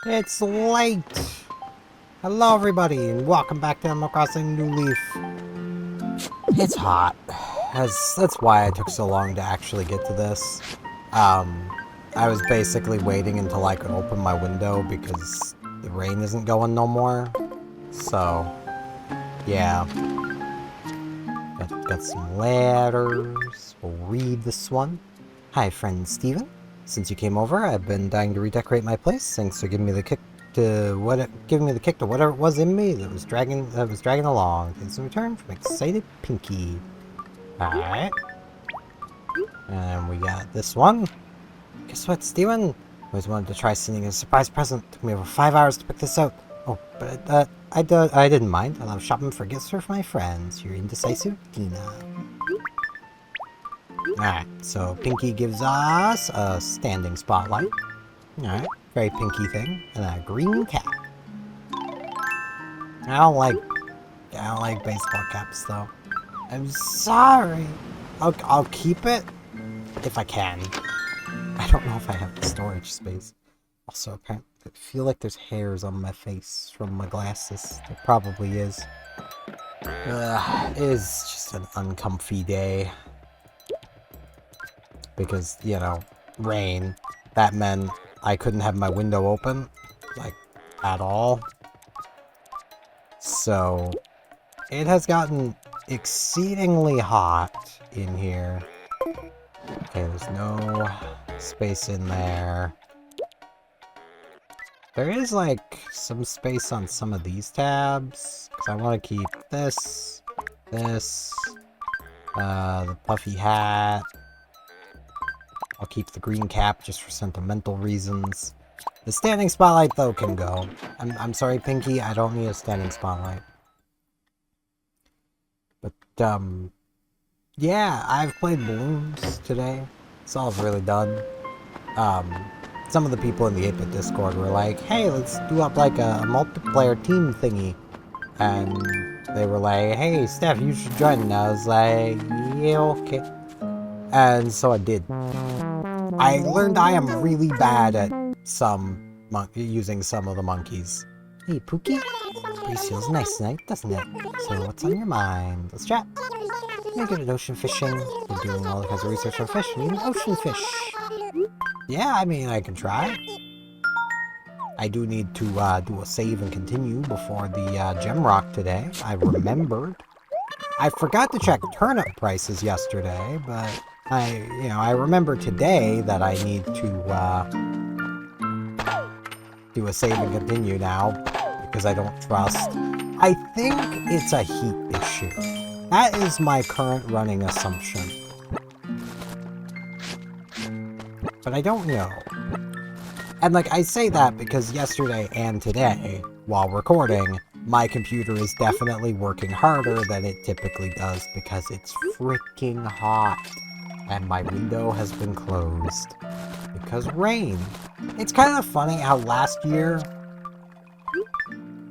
It's late! Hello everybody, and welcome back to Animal Crossing New Leaf. It's hot. That's why I took so long to actually get to this. I was basically waiting until I could open my window because the rain isn't going no more. So, yeah. Got some letters. We'll read this one. Hi, friend Steven. Since you came over, I've been dying to redecorate my place. Thanks for giving me the kick to whatever it was in me that was dragging along. Thanks in return from excited Pinky. Alright. And we got this one. Guess what, Steven? Always wanted to try sending a surprise present. Took me over 5 hours to pick this out. Oh, but I didn't mind. I love shopping for gifts for my friends. Your indecisive Dina. Alright, so Pinky gives us a standing spotlight. Alright, very Pinky thing. And a green cap. I don't like baseball caps though. I'm sorry. I'll keep it if I can. I don't know if I have the storage space. Also, apparently, I feel like there's hairs on my face from my glasses. There probably is. It is just an uncomfy day. Because, you know, rain. That meant I couldn't have my window open, like, at all. So, it has gotten exceedingly hot in here. Okay, there's no space in there. There is, like, some space on some of these tabs, because I want to keep this, the puffy hat. I'll keep the green cap just for sentimental reasons. The standing spotlight, though, can go. I'm sorry, Pinky, I don't need a standing spotlight. But, yeah, I've played Balloons today. That's all I've really done. Some of the people in the 8-Bit Discord were like, hey, let's do up like a multiplayer team thingy. And they were like, hey, Steph, you should join. And I was like, yeah, okay. And so I did. I learned I am really bad at using some of the monkeys. Hey, Pookie. Breeze feels nice tonight, doesn't it? So what's on your mind? Let's chat. You're good at ocean fishing. You're doing all kinds of research on fish. You need ocean fish. Yeah, I mean, I can try. I do need to do a save and continue before the gem rock today. I remembered. I forgot to check turnip prices yesterday, but I remember today that I need to do a save and continue now because I don't trust. I think it's a heat issue. That is my current running assumption. But I don't know. And like, I say that because yesterday and today, while recording, my computer is definitely working harder than it typically does because it's freaking hot. And my window has been closed. Because rain. It's kind of funny how last year,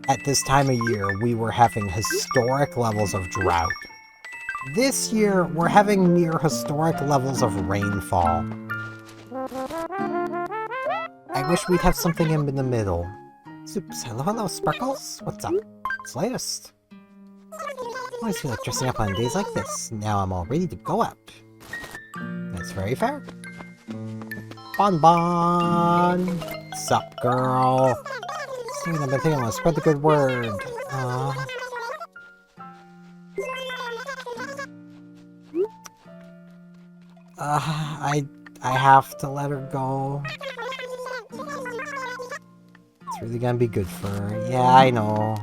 at this time of year, we were having historic levels of drought. This year, we're having near historic levels of rainfall. I wish we'd have something in the middle. Soups, hello, Sparkles. What's up? What's latest? I always feel like dressing up on days like this. Now I'm all ready to go out. That's very fair. Bon. Sup, girl? Steven, I've been thinking I want to spread the good word. I have to let her go. It's really gonna be good for her. Yeah, I know.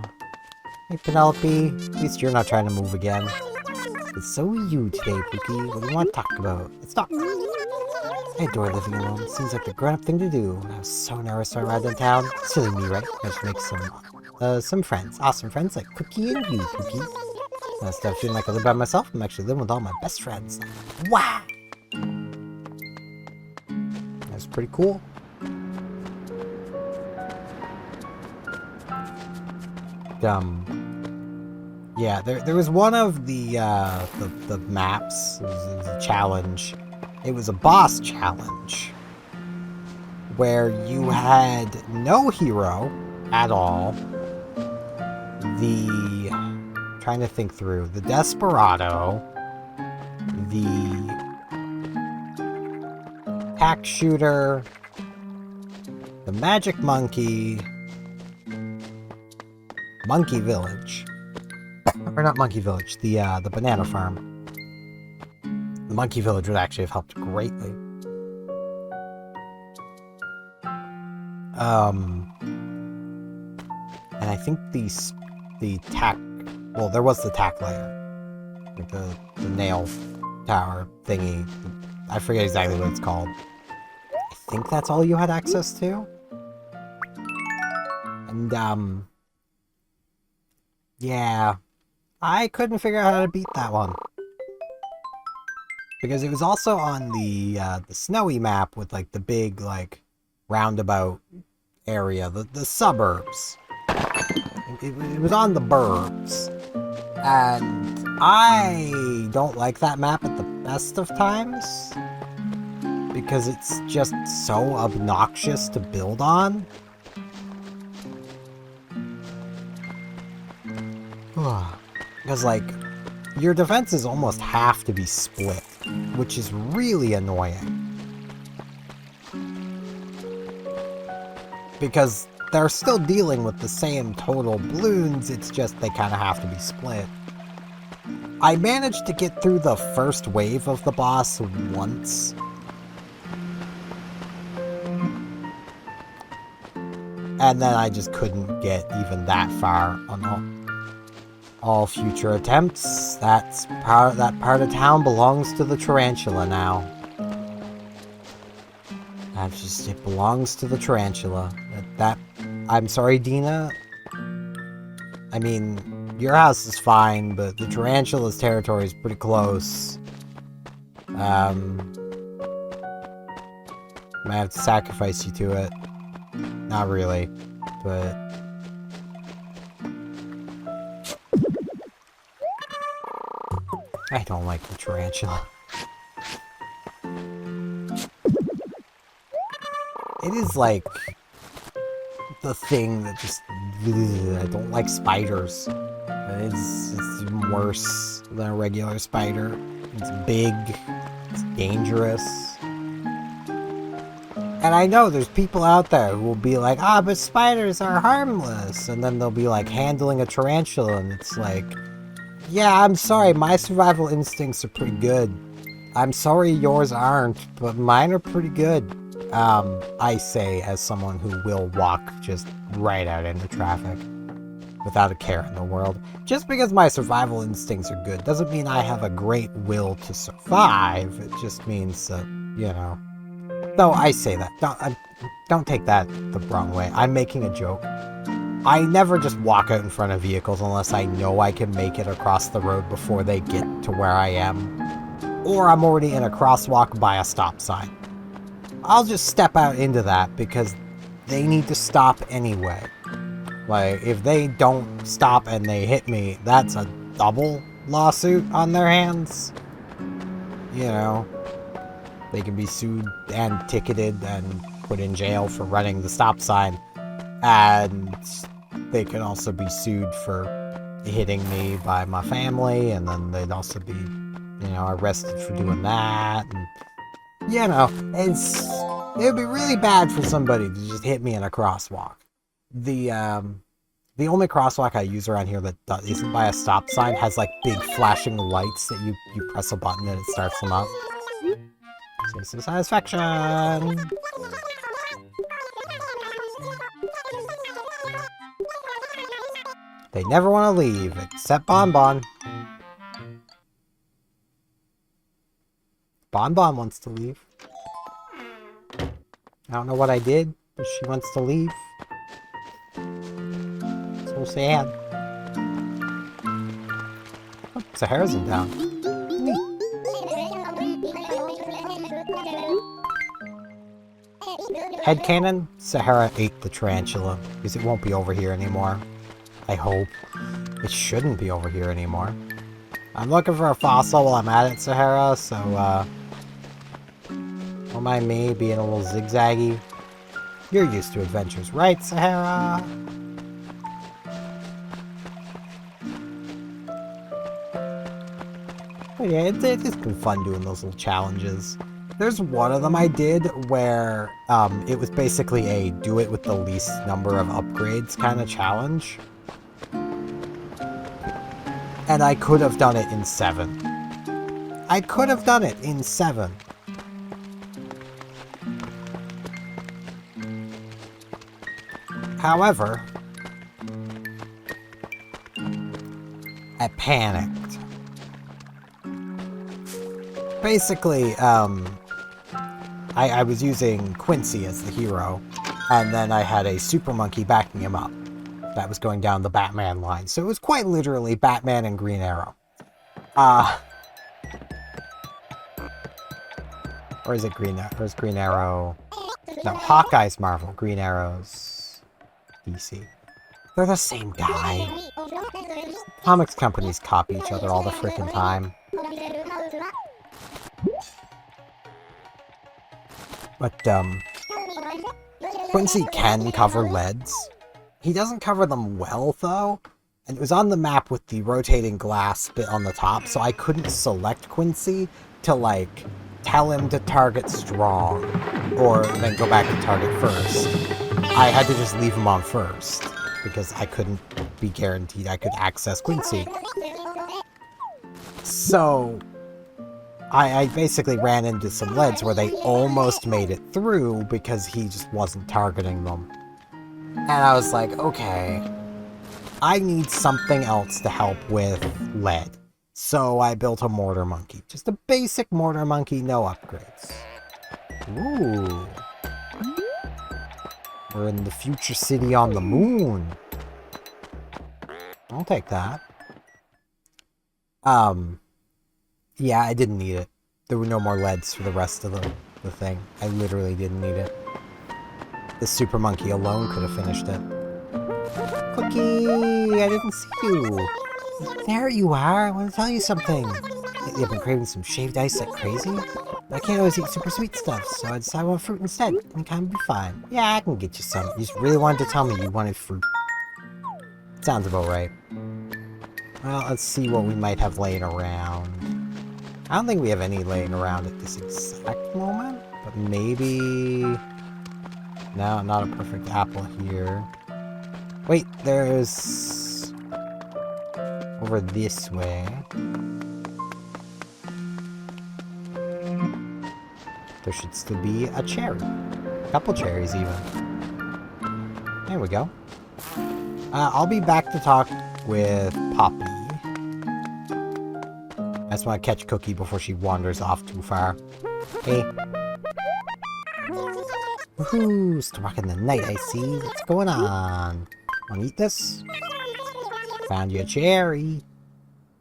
Hey, Penelope. At least you're not trying to move again. It's so you today, Pookie. What do you want to talk about? Let's talk. I adore living alone. Seems like the grown-up thing to do. I was so nervous when I arrived in town. Silly me, right? I should make some friends. Awesome friends like Cookie and you, Pookie. Instead of feeling like I live by myself, I'm actually living with all my best friends. Wow! That's pretty cool. Yeah, there was one of the maps. It was a challenge. It was a boss challenge. where you had no hero at all. Trying to think through. The Desperado, the Pack Shooter, the Magic Monkey, Monkey Village. Or not Monkey Village, the Banana Farm. The Monkey Village would actually have helped greatly. And I think the tack... Well, there was the tack layer. Like the nail tower thingy. I forget exactly what it's called. I think that's all you had access to. And, yeah. I couldn't figure out how to beat that one. Because it was also on the snowy map with, like, the big, like, roundabout area. The suburbs. It was on the burbs. And I don't like that map at the best of times. Because it's just so obnoxious to build on. Because, like, your defenses almost have to be split, which is really annoying. Because they're still dealing with the same total balloons, it's just they kind of have to be split. I managed to get through the first wave of the boss once. And then I just couldn't get even that far on all future attempts. That part of town belongs to the tarantula now. It belongs to the tarantula. I'm sorry, Dina. I mean, your house is fine, but the tarantula's territory is pretty close. I might have to sacrifice you to it. Not really, but... I don't like the tarantula. It is like the thing that just... I don't like spiders. It's even worse than a regular spider. It's big. It's dangerous. And I know there's people out there who will be like, but spiders are harmless. And then they'll be like handling a tarantula and it's like, yeah, I'm sorry, my survival instincts are pretty good. I'm sorry yours aren't, but mine are pretty good. I say as someone who will walk just right out into traffic without a care in the world. Just because my survival instincts are good doesn't mean I have a great will to survive. It just means that, you know. No, I say that. Don't take that the wrong way. I'm making a joke. I never just walk out in front of vehicles unless I know I can make it across the road before they get to where I am. Or I'm already in a crosswalk by a stop sign. I'll just step out into that because they need to stop anyway. Like, if they don't stop and they hit me, that's a double lawsuit on their hands. You know, they can be sued and ticketed and put in jail for running the stop sign. And they can also be sued for hitting me by my family, and then they'd also be, you know, arrested for doing that. And, you know, it would be really bad for somebody to just hit me in a crosswalk. The only crosswalk I use around here that isn't by a stop sign has like big flashing lights that you press a button and it starts them up. So some satisfaction. They never want to leave, except Bon Bon. Bon Bon wants to leave. I don't know what I did, but she wants to leave. So sad. Oh, Sahara's in town. Headcanon, Sahara ate the tarantula, because it won't be over here anymore. I hope. It shouldn't be over here anymore. I'm looking for a fossil while I'm at it, Sahara, so, don't mind me being a little zigzaggy. You're used to adventures, right, Sahara? But yeah, it's been fun doing those little challenges. There's one of them I did where it was basically a do it with the least number of upgrades kind of challenge. And I could have done it in 7. I could have done it in 7. However, I panicked. Basically, I was using Quincy as the hero, and then I had a super monkey backing him up that was going down the Batman line. So it was quite literally Batman and Green Arrow. Or is it Green Arrow? Or is Green Arrow... No, Hawkeye's Marvel, Green Arrow's DC. They're the same guy. Comics companies copy each other all the freaking time. But, Quincy can cover leads. He doesn't cover them well, though. And it was on the map with the rotating glass bit on the top, so I couldn't select Quincy to, like, tell him to target strong, or then go back to target first. I had to just leave him on first, because I couldn't be guaranteed I could access Quincy. So, I basically ran into some leads where they almost made it through because he just wasn't targeting them. And I was like, okay, I need something else to help with lead. So I built a mortar monkey. Just a basic mortar monkey, no upgrades. Ooh. We're in the future city on the moon. I'll take that. Yeah, I didn't need it. There were no more leads for the rest of the thing. I literally didn't need it. The super monkey alone could have finished it. Cookie! I didn't see you. There you are. I want to tell you something. Lately I've been craving some shaved ice like crazy. But I can't always eat super sweet stuff, so I decided I want fruit instead. And kind of be fine. Yeah, I can get you some. You just really wanted to tell me you wanted fruit. Sounds about right. Well, let's see what we might have laying around. I don't think we have any laying around at this exact moment, but maybe... No, not a perfect apple here. Wait, there's... over this way. There should still be a cherry. A couple cherries, even. There we go. I'll be back to talk with Poppy. I just want to catch Cookie before she wanders off too far. Hey. Woohoo! Still rocking the night, I see. What's going on? Wanna eat this? Found you a cherry.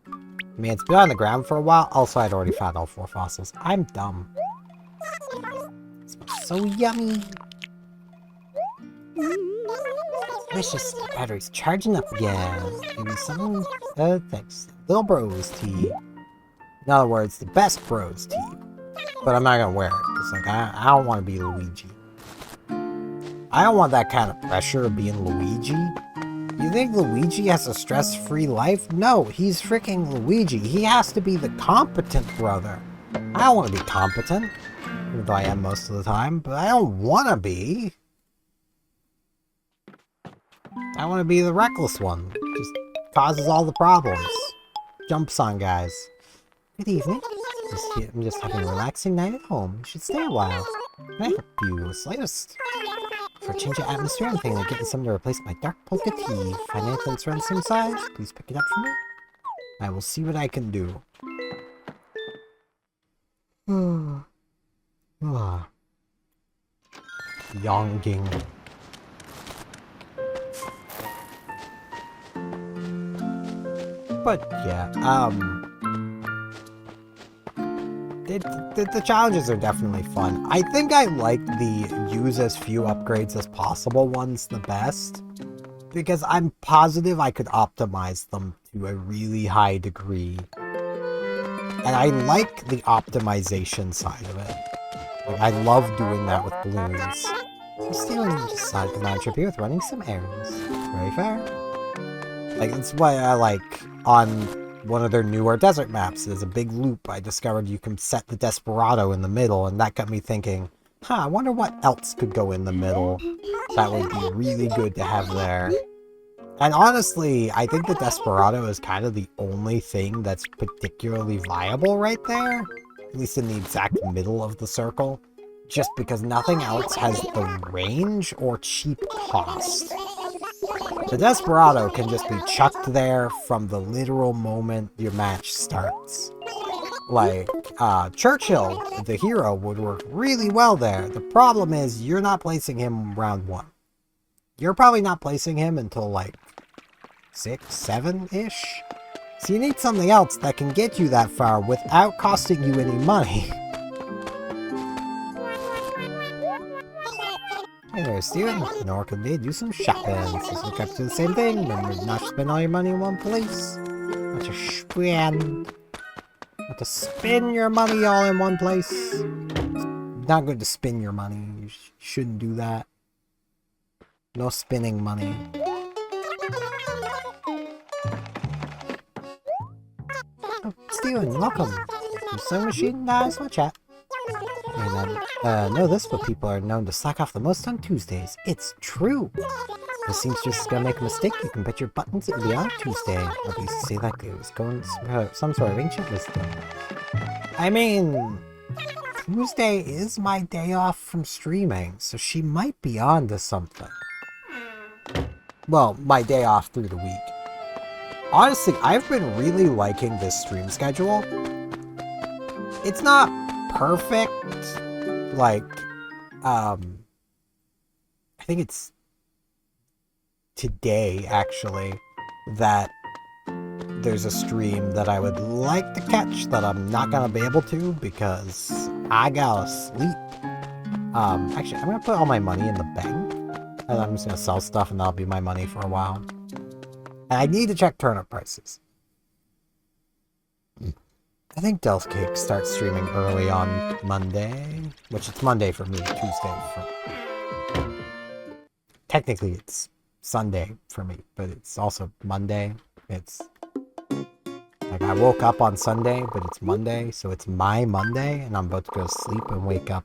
I mean, it's been on the ground for a while. Also, I'd already found all 4 fossils. I'm dumb. It smells so yummy. Delicious. The battery's charging up again. Give me some... thanks. Little Bros tea. In other words, the best Bros tea. But I'm not gonna wear it. It's like, I don't want to be Luigi. I don't want that kind of pressure of being Luigi. You think Luigi has a stress-free life? No, he's freaking Luigi. He has to be the competent brother. I don't want to be competent. Even though I am most of the time. But I don't want to be. I want to be the reckless one. Just causes all the problems. Jumps on guys. Good evening. I'm just having a relaxing night at home. You should stay a while. Can I help you? Slightest. For a change of atmosphere, I'm thinking of getting something to replace my dark polka tea. Find anything that's around the same size? Please pick it up for me. I will see what I can do. Yonging. But yeah, the challenges are definitely fun. I think I like the use as few upgrades as possible ones the best, because I'm positive I could optimize them to a really high degree. And I like the optimization side of it. Like, I love doing that with balloons. Steven decided to contribute with running some errands. Very fair. Like, that's why I like on one of their newer desert maps, there's a big loop. I discovered you can set the Desperado in the middle, and that got me thinking, I wonder what else could go in the middle that would be really good to have there. And honestly, I think the Desperado is kind of the only thing that's particularly viable right there, at least in the exact middle of the circle, just because nothing else has the range or cheap cost. The Desperado can just be chucked there from the literal moment your match starts. Like, Churchill, the hero, would work really well there. The problem is, you're not placing him round 1. You're probably not placing him until, like, 6, 7-ish? So you need something else that can get you that far without costing you any money. Hey there, Steven. Nor could they do some shopping. Since we kept to the same thing, remember not to spend all your money in one place. Not to spend. Not to spend your money all in one place. It's not good to spend your money. You shouldn't do that. No spending money. Oh, Steven, welcome. Your sewing machine? Nah, it's my chat. And know this, but people are known to slack off the most on Tuesdays. It's true. The seamstress is gonna make a mistake. You can bet your buttons it will be on Tuesday. At least say like it was going some sort of ancient wisdom. I mean, Tuesday is my day off from streaming, so she might be on to something. Well, my day off through the week. Honestly, I've been really liking this stream schedule. It's not perfect. Like, I think it's today, actually, that there's a stream that I would like to catch that I'm not gonna be able to because I gotta sleep. Actually, I'm gonna put all my money in the bank, and I'm just gonna sell stuff, and that'll be my money for a while. And I need to check turnip prices. I think Delph Cake starts streaming early on Monday, which it's Monday for me, Tuesday for... Technically it's Sunday for me, but it's also Monday. It's... like, I woke up on Sunday, but it's Monday, so it's my Monday, and I'm about to go to sleep and wake up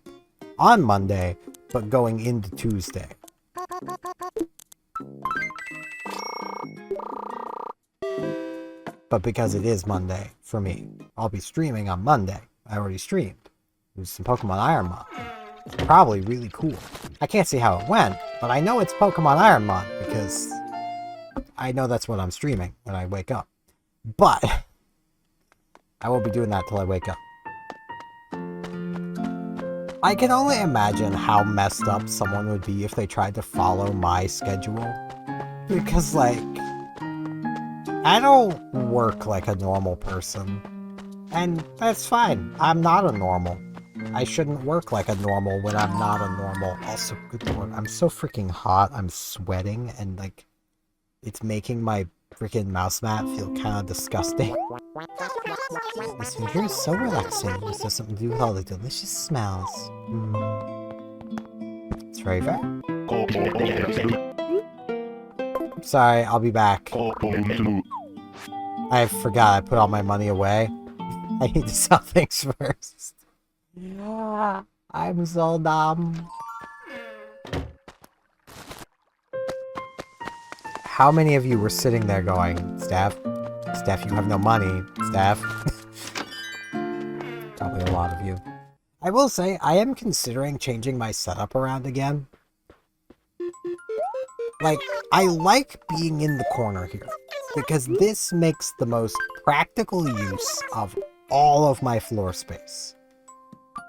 on Monday, but going into Tuesday. But because it is Monday for me, I'll be streaming on Monday. I already streamed. It was some Pokemon Iron Mon. It's probably really cool. I can't see how it went, but I know it's Pokemon Iron Mon because I know that's what I'm streaming when I wake up. But I won't be doing that till I wake up. I can only imagine how messed up someone would be if they tried to follow my schedule. Because, like, I don't work like a normal person, and that's fine. I'm not a normal. I shouldn't work like a normal when I'm not a normal. Also, good lord, I'm so freaking hot, I'm sweating, and like, it's making my freaking mouse mat feel kind of disgusting. This food here is so relaxing. This has something to do with all the delicious smells. It's very fair. Sorry, I'll be back. I forgot I put all my money away. I need to sell things first. Yeah, I'm so dumb. How many of you were sitting there going, Steph, you have no money, Steph? Probably a lot of you. I will say, I am considering changing my setup around again. Like, I like being in the corner here, because this makes the most practical use of all of my floor space.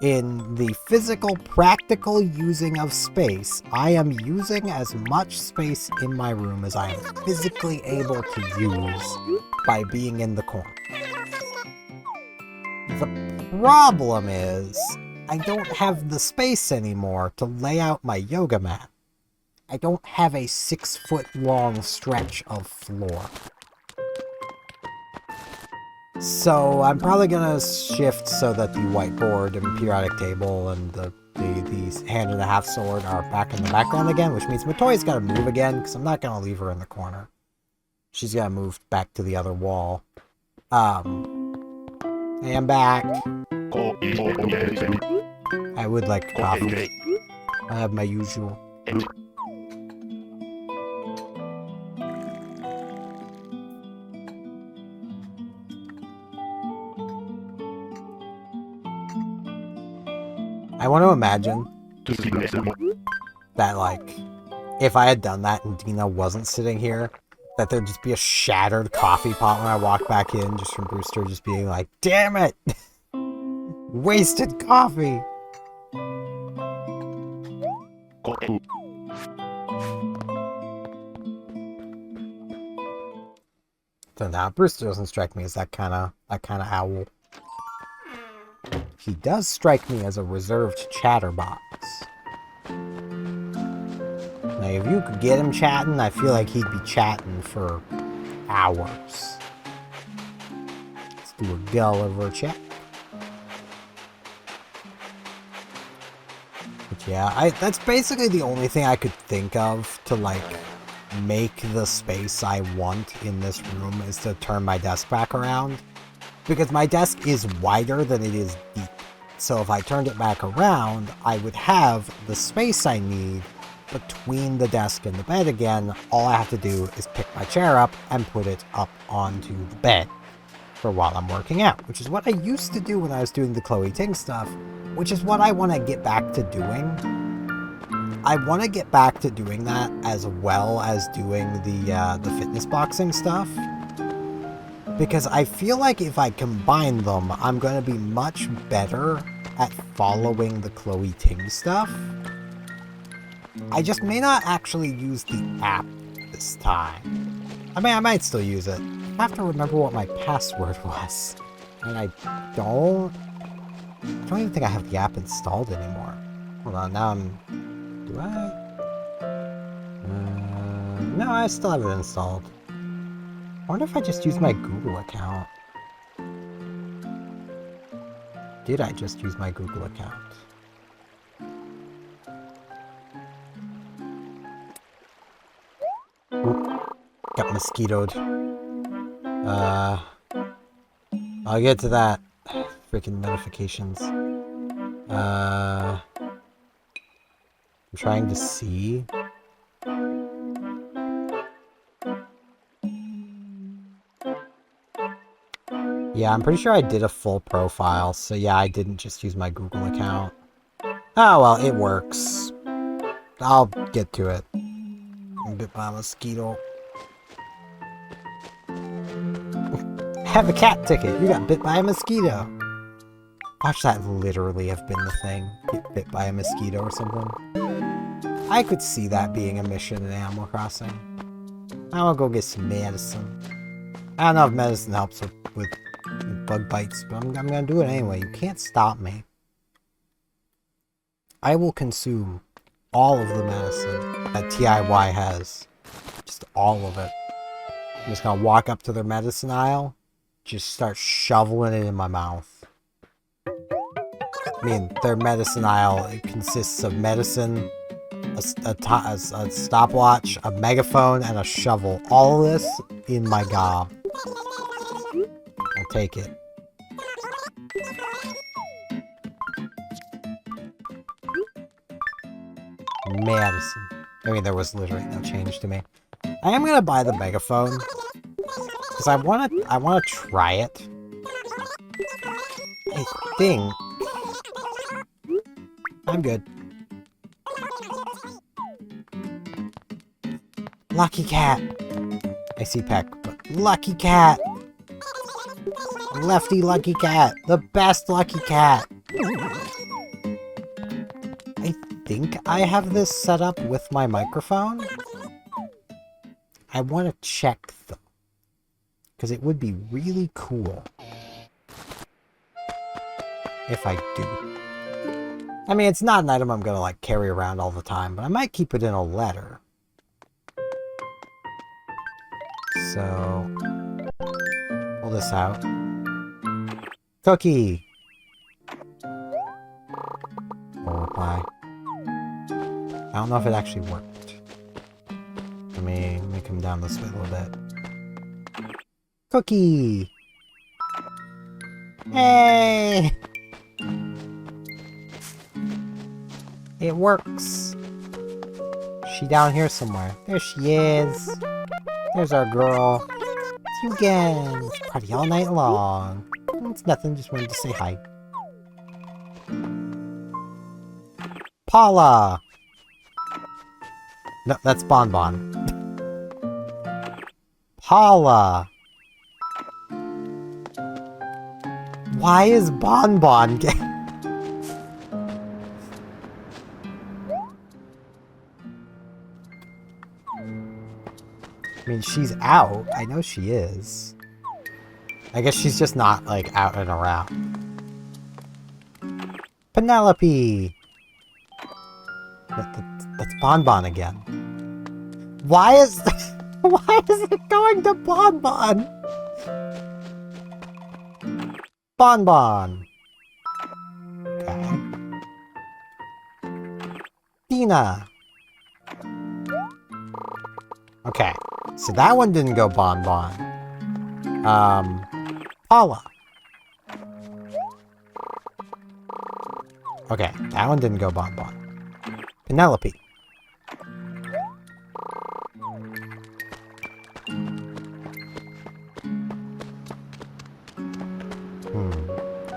In the physical, practical using of space, I am using as much space in my room as I am physically able to use by being in the corner. The problem is, I don't have the space anymore to lay out my yoga mat. I don't have a 6-foot-long stretch of floor. So I'm probably gonna shift so that the whiteboard and periodic table and the the hand and a half sword are back in the background again, which means Matoi's got to move again, because I'm not going to leave her in the corner. She's got to move back to the other wall. I am back. I would like coffee. I have my usual. I want to imagine that, like, if I had done that and Dina wasn't sitting here, that there'd just be a shattered coffee pot when I walk back in, just from Brewster just being like, damn it! Wasted coffee! So now Brewster doesn't strike me as that kind of owl. He does strike me as a reserved chatterbox. Now, if you could get him chatting, I feel like he'd be chatting for hours. Let's do a Gulliver check. But yeah, that's basically the only thing I could think of to, like, make the space I want in this room is to turn my desk back around. Because my desk is wider than it is deep. So if I turned it back around, I would have the space I need between the desk and the bed again. All I have to do is pick my chair up and put it up onto the bed for while I'm working out, which is what I used to do when I was doing the Chloe Ting stuff, which is what I want to get back to doing. I want to get back to doing that as well as doing the fitness boxing stuff. Because I feel like if I combine them, I'm going to be much better at following the Chloe Ting stuff. I just may not actually use the app this time. I mean, I might still use it. I have to remember what my password was. And I don't even think I have the app installed anymore. Hold on, now do I? No, I still have it installed. I wonder if I just use my Google account. Did I just use my Google account? Oop, got mosquitoed. I'll get to that. Freaking notifications. I'm trying to see. Yeah, I'm pretty sure I did a full profile, so yeah, I didn't just use my Google account. Oh, well, it works. I'll get to it. I'm bit by a mosquito. Have a cat ticket. You got bit by a mosquito. Watch that literally have been the thing. Get bit by a mosquito or something. I could see that being a mission in Animal Crossing. I will go get some medicine. I don't know if medicine helps with bug bites, but I'm gonna do it anyway. You can't stop me. I will consume all of the medicine that TIY has. Just all of it. I'm just gonna walk up to their medicine aisle, just start shoveling it in my mouth. I mean, their medicine aisle, it consists of medicine, a stopwatch, a megaphone, and a shovel. All of this in my gob. I'll take it. Medicine. I mean, there was literally no change to me. I am gonna buy the megaphone because I wanna try it. I think I'm good. Lucky cat. I see Peck, but lucky cat. Lefty lucky cat. The best lucky cat. I think I have this set up with my microphone. I want to check though, because it would be really cool if I do. I mean, it's not an item I'm gonna like carry around all the time, but I might keep it in a letter. So, pull this out. Cookie! Followed by don't know if it actually worked. Let me come down this way a little bit. Cookie! Hey! It works. She down here somewhere. There she is. There's our girl. It's you again. It's party all night long. It's nothing, just wanted to say hi. Paula! No, that's Bon Bon. Paula! Why is Bon Bon getting... I mean, she's out. I know she is. I guess she's just not, like, out and around. Penelope! That's Bon Bon again. Why is... Why is it going to Bon Bon? Bon Bon! Okay. Dina! Okay, so that one didn't go Bon Bon. Paula. Okay, that one didn't go Bon Bon. Penelope.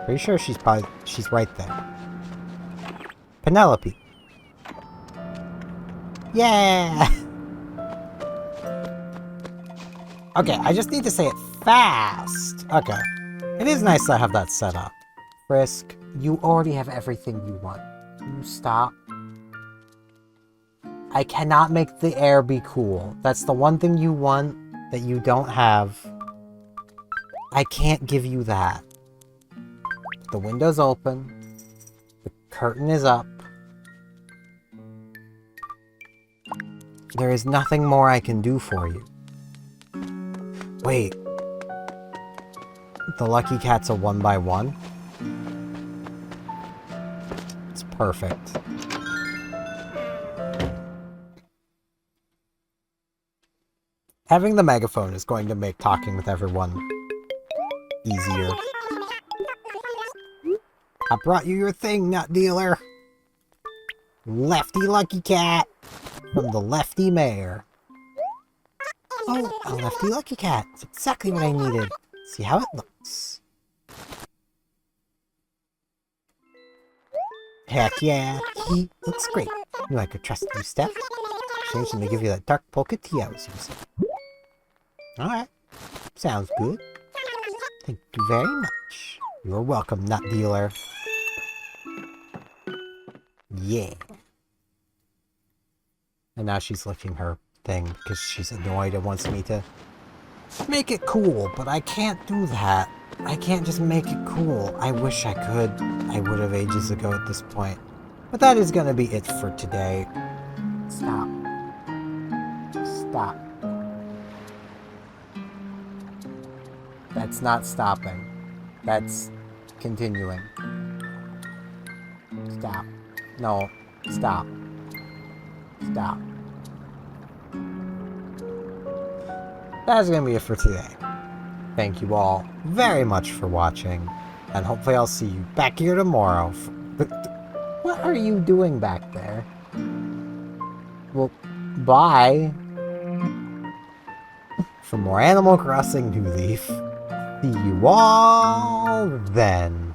Pretty sure she's right there. Penelope. Yeah! Okay, I just need to say it fast. Okay. It is nice to have that set up. Frisk, you already have everything you want. You stop. I cannot make the air be cool. That's the one thing you want that you don't have. I can't give you that. The window's open. The curtain is up. There is nothing more I can do for you. Wait. The Lucky Cat's a 1x1? It's perfect. Having the megaphone is going to make talking with everyone easier. I brought you your thing, nut dealer. Lefty Lucky Cat from the Lefty Mayor. Oh, a Lefty Lucky Cat. It's exactly what I needed. See how it looks. Heck yeah, he looks great. You like a trusty step? Change him to give you that dark polka tee I was using. Alright. Sounds good. Thank you very much. You're welcome, nut dealer. Yeah. And now she's licking her thing because she's annoyed and wants me to make it cool, but I can't do that. I can't just make it cool. I wish I could. I would have ages ago at this point. But that is going to be it for today. Stop. Stop. That's not stopping. That's continuing. Stop. No. Stop. Stop. That's gonna be it for today. Thank you all very much for watching, and hopefully I'll see you back here tomorrow. What are you doing back there? Well, bye. For more Animal Crossing New Leaf. See you all then.